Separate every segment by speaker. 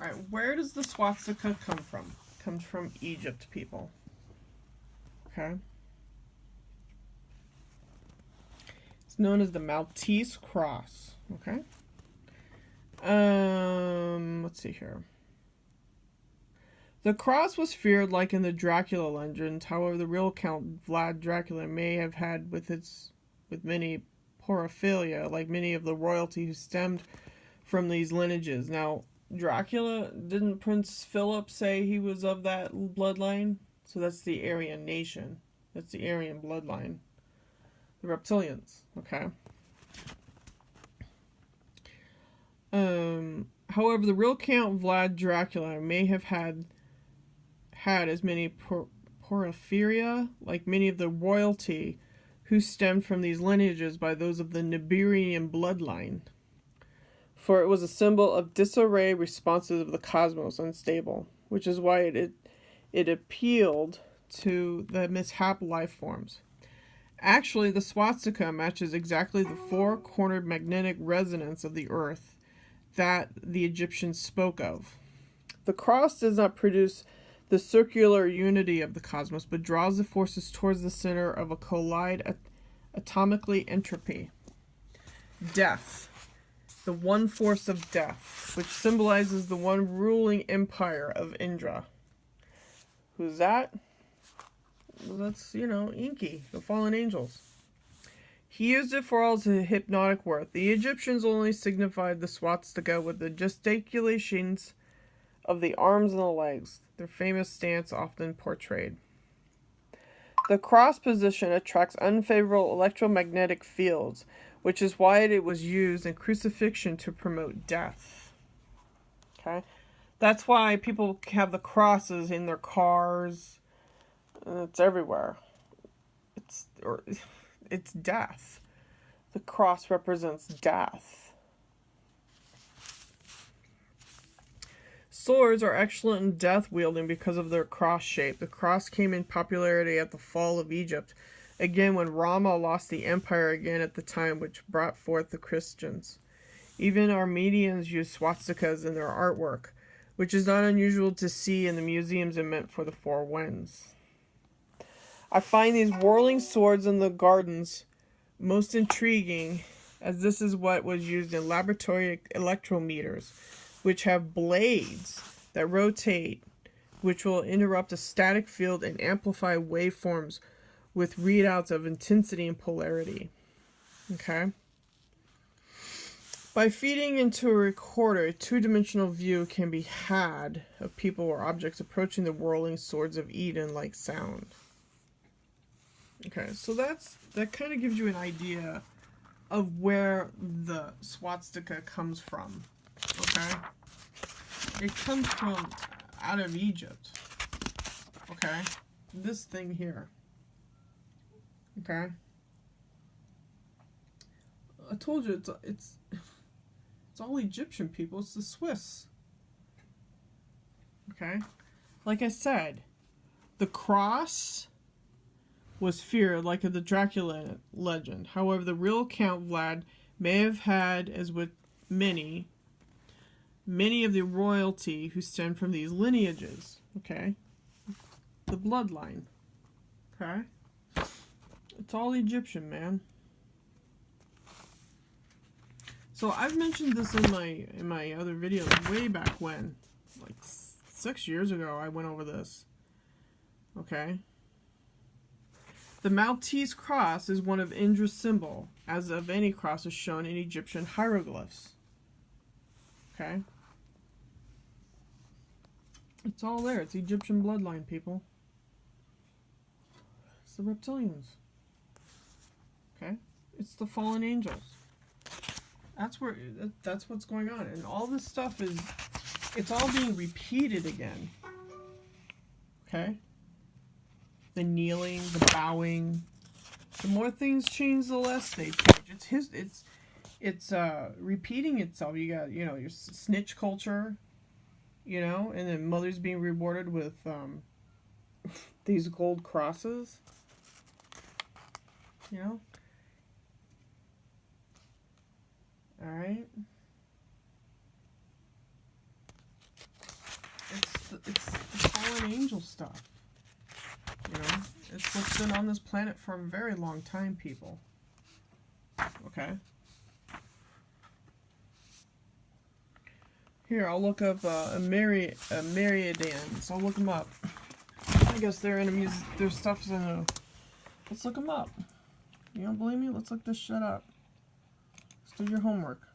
Speaker 1: All right, where does the swastika come from? It comes from Egypt, people. Okay. It's known as the Maltese cross. Okay. Let's see here. The cross was feared like in the Dracula legend. However, the real Count Vlad Dracula may have had with many porphyria, like many of the royalty who stemmed from these lineages. Now, Dracula, didn't Prince Philip say he was of that bloodline? So that's the Aryan nation. That's the Aryan bloodline. The reptilians. Okay. However, the real Count Vlad Dracula may have had as many porphyria, like many of the royalty who stemmed from these lineages by those of the Nibirian bloodline. For it was a symbol of disarray, responsive of the cosmos, unstable, which is why it appealed to the mishap life forms. Actually, the swastika matches exactly the four-cornered magnetic resonance of the earth that the Egyptians spoke of. The cross does not produce the circular unity of the cosmos, but draws the forces towards the center of a collide atomically entropy. Death. The one force of death, which symbolizes the one ruling empire of Indra. Who's that? Well, that's, Enki, the fallen angels. He used it for all his hypnotic worth. The Egyptians only signified the swastika with the gesticulations of the arms and the legs, their famous stance often portrayed. The cross position attracts unfavorable electromagnetic fields, which is why it was used in crucifixion to promote death. Okay? That's why people have the crosses in their cars. It's everywhere. It's death. The cross represents death. Swords are excellent in death wielding because of their cross shape. The cross came in popularity at the fall of Egypt, again when Rama lost the empire again at the time which brought forth the Christians. Even Armenians use swastikas in their artwork, which is not unusual to see in the museums and meant for the four winds. I find these whirling swords in the gardens most intriguing, as this is what was used in laboratory electrometers, which have blades that rotate, which will interrupt a static field and amplify waveforms with readouts of intensity and polarity. Okay? By feeding into a recorder, a two-dimensional view can be had of people or objects approaching the whirling swords of Eden like sound. Okay, so that kind of gives you an idea of where the swastika comes from. Okay? It comes from out of Egypt. Okay? This thing here. Okay? I told you it's all Egyptian people. It's the Swiss. Okay? Like I said, the cross was feared like the Dracula legend. However, the real Count Vlad may have had, as with many of the royalty who stem from these lineages. Okay? The bloodline. Okay? It's all Egyptian, man. So I've mentioned this in my other videos way back when, like 6 years ago. I went over this. Okay. The Maltese cross is one of Indra's symbol, as of any cross is shown in Egyptian hieroglyphs. Okay. It's all there. It's Egyptian bloodline, people. It's the reptilians. Okay. It's the fallen angels. That's what's going on. And all this stuff it's all being repeated again. Okay? The kneeling, the bowing. The more things change, the less they change. It's repeating itself. You got, your snitch culture, and then mothers being rewarded with these gold crosses. Alright. it's the fallen angel stuff. You know, it's what's been on this planet for a very long time, people. Okay. Here, I'll look up ameridians. I'll look them up. I guess their enemies, their stuff's in a... Let's look them up. You don't believe me? Let's look this shit up. Let's do your homework.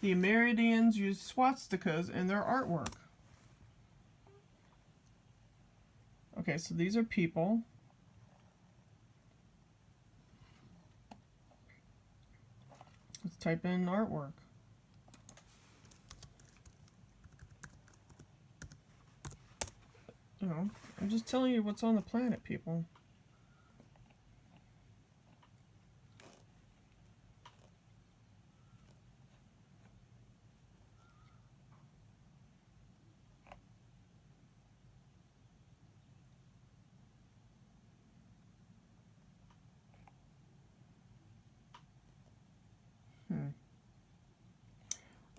Speaker 1: The Ameridians use swastikas in their artwork. Okay, so these are people. Let's type in artwork. You know, I'm just telling you what's on the planet, people.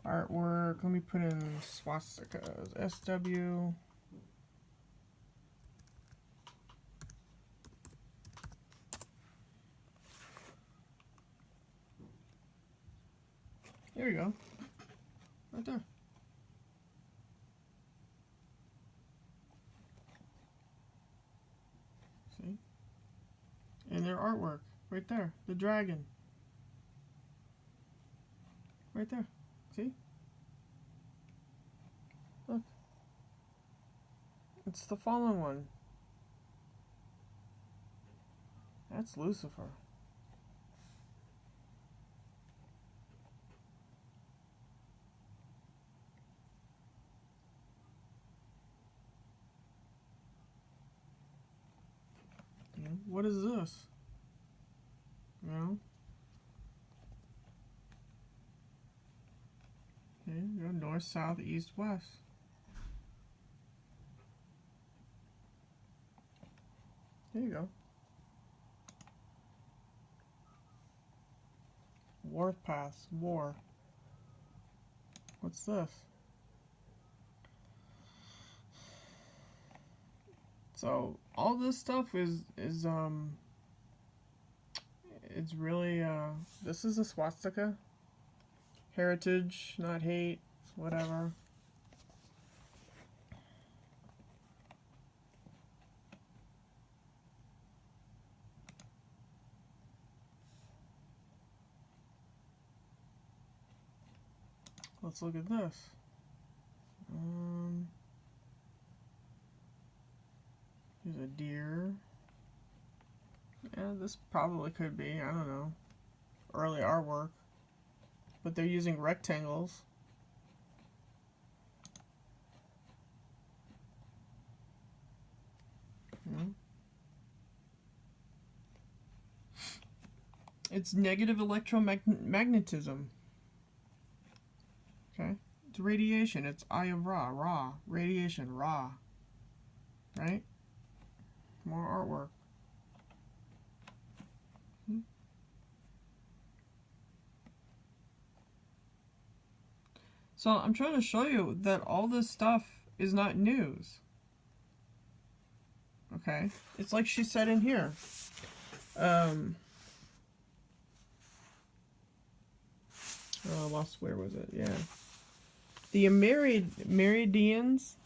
Speaker 1: Artwork, let me put in swastikas, SW. There you go, right there. See? And their artwork, right there, the dragon. Right there. See? Look. It's the fallen one. That's Lucifer. Yeah, what is this? You know? Okay, go north, south, east, west. There you go. Warpath, war. What's this? So all this stuff is it's really this is a swastika. Heritage, not hate, whatever. Let's look at this. Here's a deer. Yeah, this probably could be, I don't know, early artwork. But they're using rectangles. It's negative electromagnetism. Okay? It's radiation. It's Eye of Ra. Radiation, Ra. Right? More artwork. So I'm trying to show you that all this stuff is not news. Okay? It's like she said in here. Oh, I lost, where was it? Yeah. The ameridians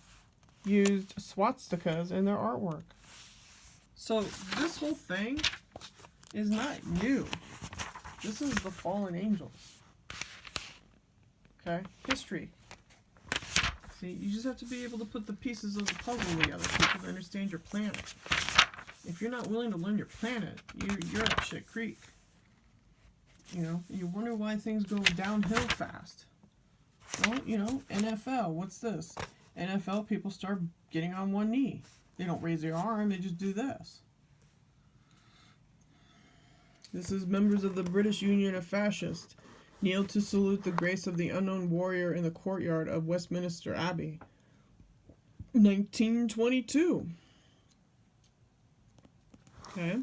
Speaker 1: used swastikas in their artwork. So this whole thing is not new. This is the fallen angels. Okay? History. See, you just have to be able to put the pieces of the puzzle together to understand your planet. If you're not willing to learn your planet, you're at shit creek. You know, you wonder why things go downhill fast. Well, you know, NFL, what's this? NFL people start getting on one knee. They don't raise their arm, they just do this. This is members of the British Union of Fascists. Kneel to salute the grace of the unknown warrior in the courtyard of Westminster Abbey. 1922. Okay.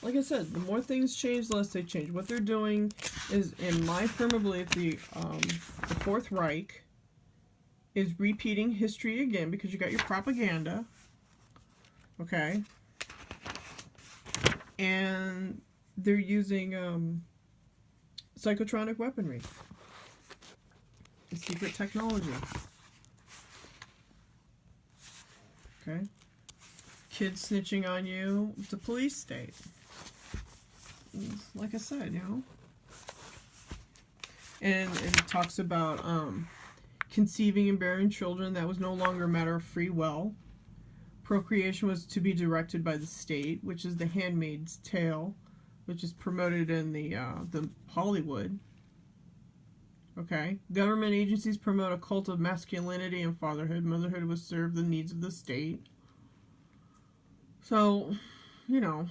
Speaker 1: Like I said, the more things change, the less they change. What they're doing is, in my firm belief, the Fourth Reich is repeating history again because you got your propaganda. Okay. And they're using psychotronic weaponry. Secret technology. Okay. Kids snitching on you. It's a police state. Like I said, you know. And it talks about conceiving and bearing children. That was no longer a matter of free will. Procreation was to be directed by the state, which is the Handmaid's Tale, which is promoted in the Hollywood. Okay. Government agencies promote a cult of masculinity and fatherhood. Motherhood was serve the needs of the state. So, you know,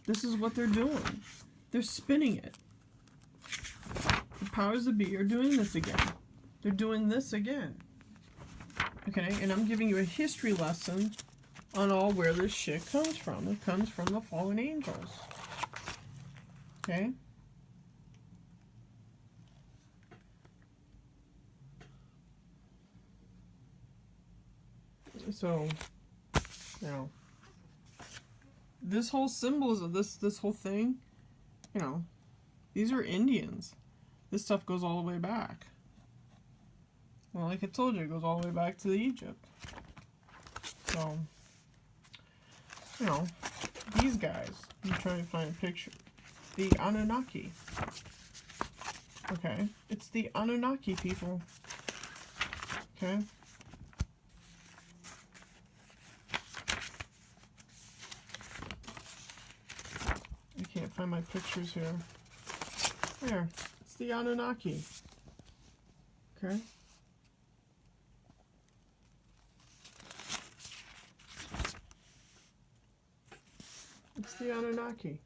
Speaker 1: this is what they're doing. They're spinning it. The powers that be are doing this again. They're doing this again. Okay, and I'm giving you a history lesson on all where this shit comes from. It comes from the fallen angels. Okay? So, you know, this whole symbolism, this whole thing, you know, these are Indians. This stuff goes all the way back. Well, like I told you, it goes all the way back to Egypt. So, you know, these guys, I'm trying to find a picture. The Anunnaki. Okay, it's the Anunnaki people. Okay. I can't find my pictures here. There, it's the Anunnaki. Okay. It's the Anunnaki.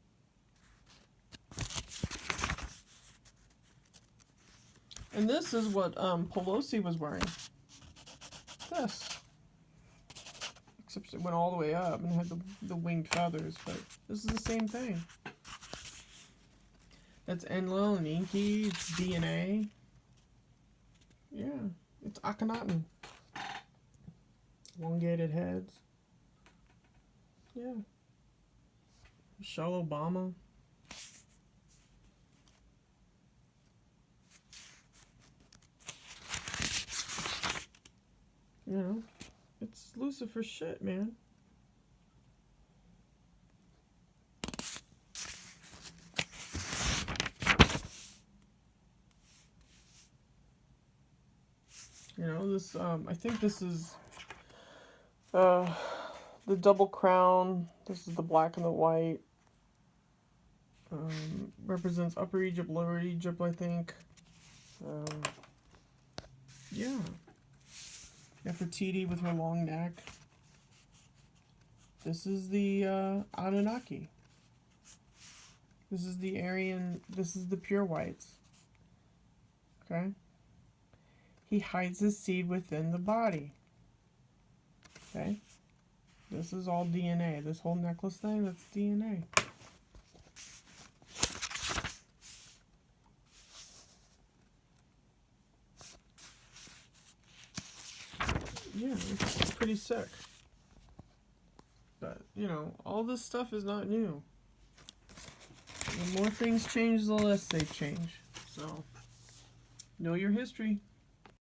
Speaker 1: And this is what Pelosi was wearing. This. Except it went all the way up and had the winged feathers, but this is the same thing. That's Enlil and Inky, it's DNA. Yeah, it's Akhenaten. Elongated heads. Yeah. Michelle Obama. You know, it's Lucifer shit, man. You know, this, I think this is, the double crown. This is the black and the white. Represents Upper Egypt, Lower Egypt, I think. Yeah. Nefertiti with her long neck. This is the Anunnaki. This is the Aryan, this is the pure whites. Okay? He hides his seed within the body. Okay? This is all DNA. This whole necklace thing, that's DNA. Yeah, it's pretty sick. But, you know, all this stuff is not new. The more things change, the less they change. So, know your history.